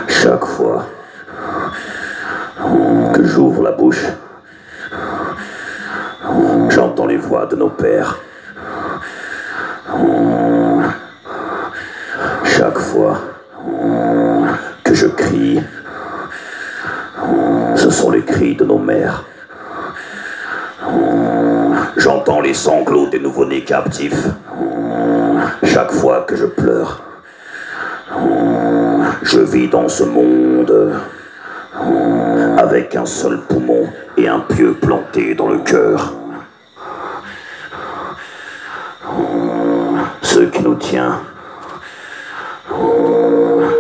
Chaque fois que j'ouvre la bouche, j'entends les voix de nos pères. Chaque fois que je crie, ce sont les cris de nos mères. J'entends les sanglots des nouveau-nés captifs. Chaque fois que je pleure, je vis dans ce monde avec un seul poumon et un pieu planté dans le cœur. Ce qui nous tient,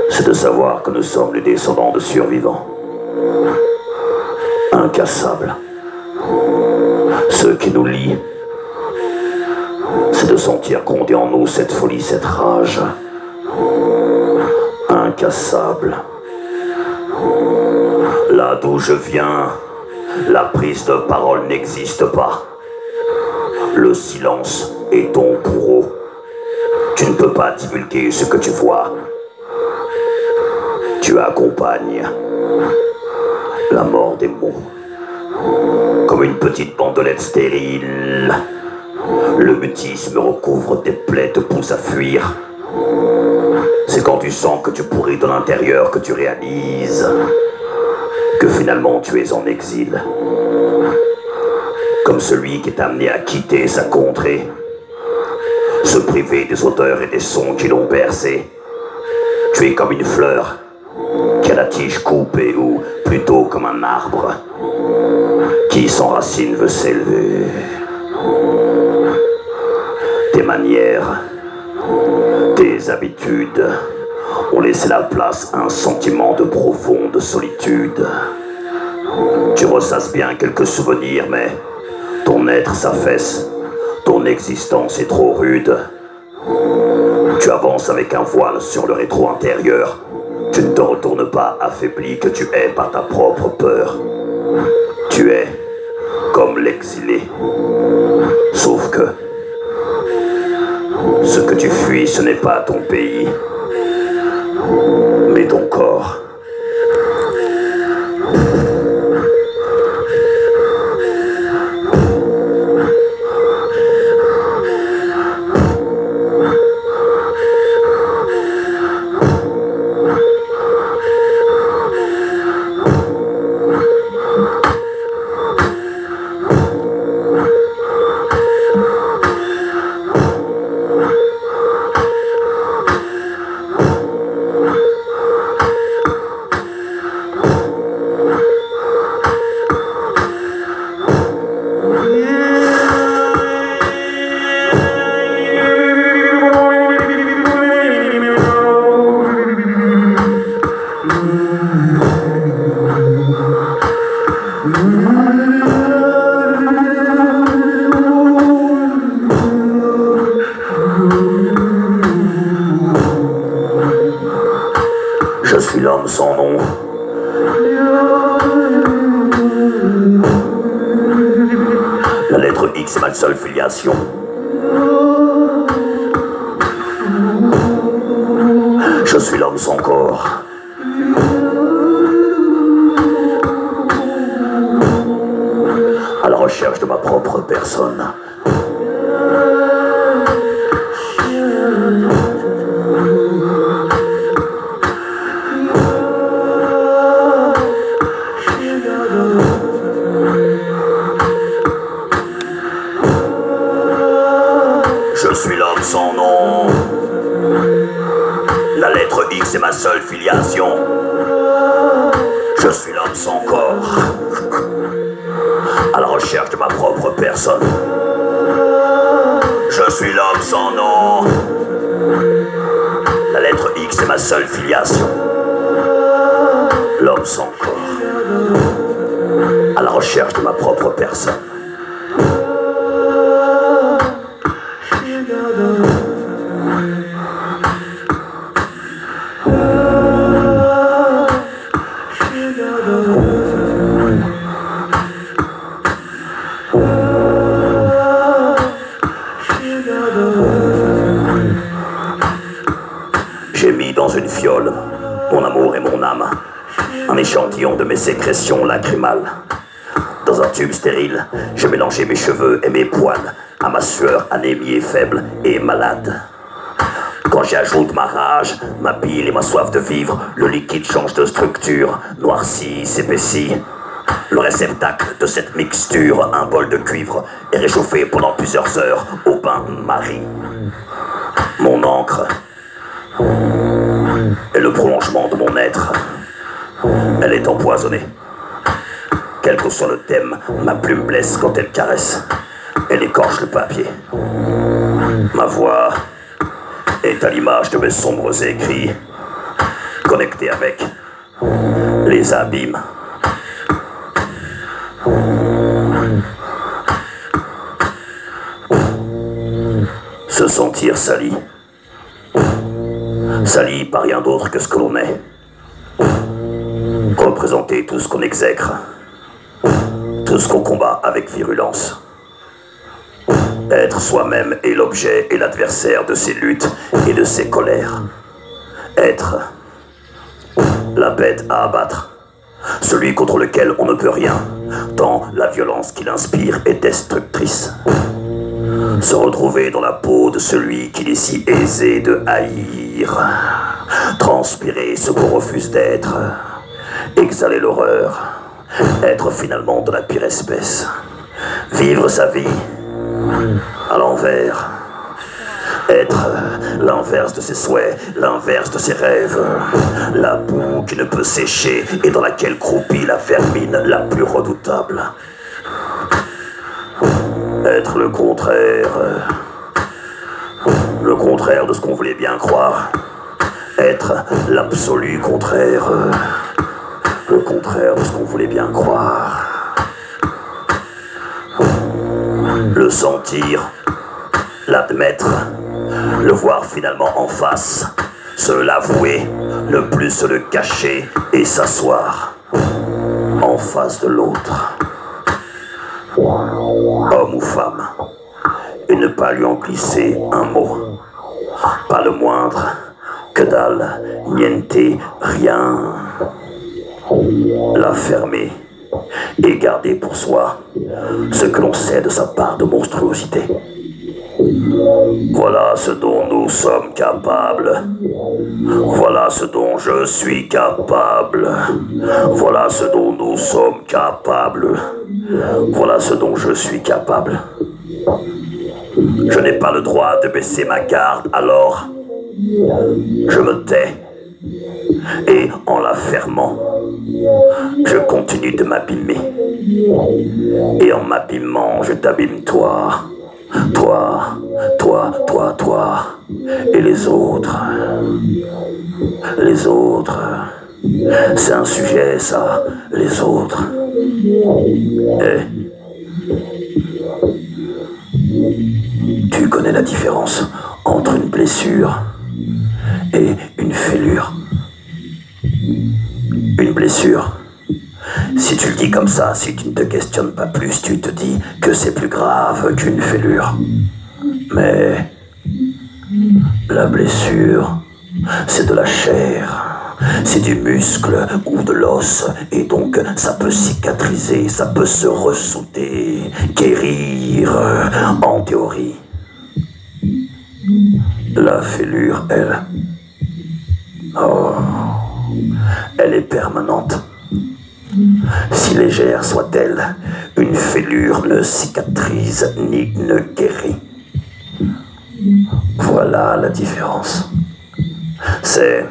c'est de savoir que nous sommes les descendants de survivants, incassables. Ce qui nous lie, c'est de sentir gronder en nous cette folie, cette rage, incassable. Là d'où je viens, la prise de parole n'existe pas. Le silence est ton bourreau. Tu ne peux pas divulguer ce que tu vois. Tu accompagnes la mort des mots comme une petite bandelette stérile. Le mutisme recouvre tes plaies, te pousse à fuir. C'est quand tu sens que tu pourris de l'intérieur que tu réalises que finalement tu es en exil. Comme celui qui est amené à quitter sa contrée, se priver des odeurs et des sons qui l'ont bercé. Tu es comme une fleur qui a la tige coupée, ou plutôt comme un arbre qui sans racines veut s'élever. Tes manières, tes habitudes ont laissé la place à un sentiment de profonde solitude. Tu ressasses bien quelques souvenirs, mais ton être s'affaisse, ton existence est trop rude. Tu avances avec un voile sur le rétro intérieur. Tu ne te retournes pas affaibli que tu es par ta propre peur. Tu es comme l'exilé. Sauf que ce que tu fuis, ce n'est pas ton pays, mais ton corps. Je suis l'homme sans nom. La lettre X est ma seule filiation. Je suis l'homme sans corps. À la recherche de ma propre personne. Je suis l'homme sans nom. La lettre X est ma seule filiation. Je suis l'homme sans corps. À la recherche de ma propre personne. Je suis l'homme sans nom. La lettre X est ma seule filiation. L'homme sans corps, à la recherche de ma propre personne. J'ai mis dans une fiole mon amour et mon âme, un échantillon de mes sécrétions lacrymales. Dans un tube stérile, j'ai mélangé mes cheveux et mes poils à ma sueur anémie et faible et malade. Quand j'y ajoute ma rage, ma bile et ma soif de vivre, le liquide change de structure, noircit, s'épaissit. Le réceptacle de cette mixture, un bol de cuivre, est réchauffé pendant plusieurs heures au bain-marie. Mon encre est le prolongement de mon être. Elle est empoisonnée. Quel que soit le thème, ma plume blesse quand elle caresse. Elle écorche le papier. Ma voix est à l'image de mes sombres écrits, connectés avec les abîmes. Se sentir sali. Sali par rien d'autre que ce que l'on est. Représenter tout ce qu'on exècre. Tout ce qu'on combat avec virulence. Être soi-même est l'objet et l'adversaire de ses luttes et de ses colères. Être la bête à abattre. Celui contre lequel on ne peut rien, tant la violence qu'il inspire est destructrice. Se retrouver dans la peau de celui qu'il est si aisé de haïr. Transpirer ce qu'on refuse d'être. Exhaler l'horreur. Être finalement de la pire espèce. Vivre sa vie à l'envers. Être l'inverse de ses souhaits, l'inverse de ses rêves. La boue qui ne peut sécher et dans laquelle croupit la vermine la plus redoutable. Être le contraire de ce qu'on voulait bien croire. Être l'absolu contraire, le contraire de ce qu'on voulait bien croire. Le sentir, l'admettre, le voir finalement en face, se l'avouer, ne plus se le cacher et s'asseoir en face de l'autre. Homme ou femme, et ne pas lui en glisser un mot, pas le moindre, que dalle, niente, rien. La fermer et garder pour soi ce que l'on sait de sa part de monstruosité. Voilà ce dont nous sommes capables. Voilà ce dont je suis capable. Voilà ce dont nous sommes capables. Voilà ce dont je suis capable. Je n'ai pas le droit de baisser ma garde, alors je me tais. Et en la fermant, je continue de m'abîmer. Et en m'abîmant, je t'abîme toi. Toi, toi, toi, toi. Et les autres. Les autres. C'est un sujet, ça. Les autres. Et tu connais la différence entre une blessure et une fêlure. Une blessure, si tu le dis comme ça, si tu ne te questionnes pas plus, tu te dis que c'est plus grave qu'une fêlure. Mais la blessure, c'est de la chair, c'est du muscle ou de l'os, et donc ça peut cicatriser, ça peut se ressouder, guérir, en théorie. La fêlure, elle, oh, elle est permanente. Si légère soit-elle, une fêlure ne cicatrise ni ne guérit. Voilà la différence. C'est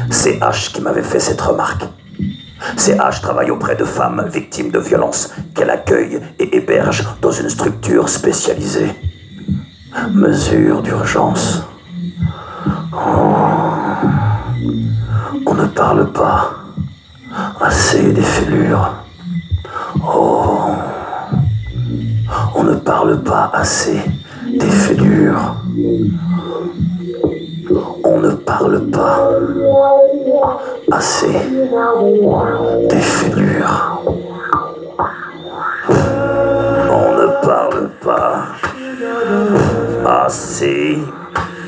H qui m'avait fait cette remarque. H travaille auprès de femmes victimes de violences qu'elle accueille et héberge dans une structure spécialisée. Mesure d'urgence. Oh. On ne parle pas. évoquer des fêlures. Oh, on ne parle pas assez des fêlures. On ne parle pas assez des fêlures. On ne parle pas assez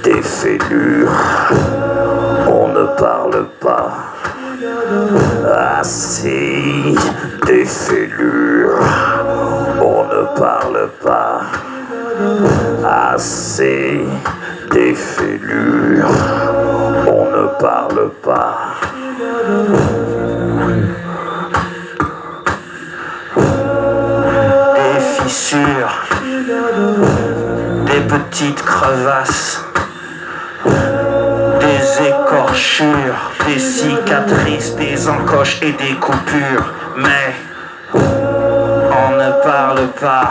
des fêlures. On ne parle pas assez des fêlures. On ne parle pas assez des fêlures. On ne parle pas. Des fissures, des petites crevasses, des écorchures, des cicatrices, des encoches et des coupures. Mais on ne parle pas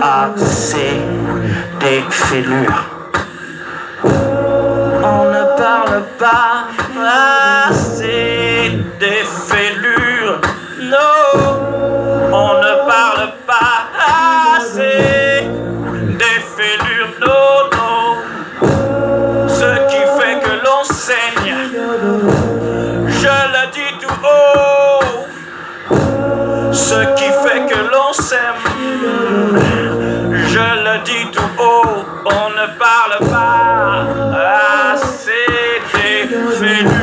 assez des fêlures. On ne parle pas assez des fêlures. Non, on ne parle pas assez des fêlures. Non, non. Ce qui fait que l'on saigne, je le dis tout haut. Ce qui fait que l'on s'aime, je le dis tout haut. On ne parle pas assez des fêlures.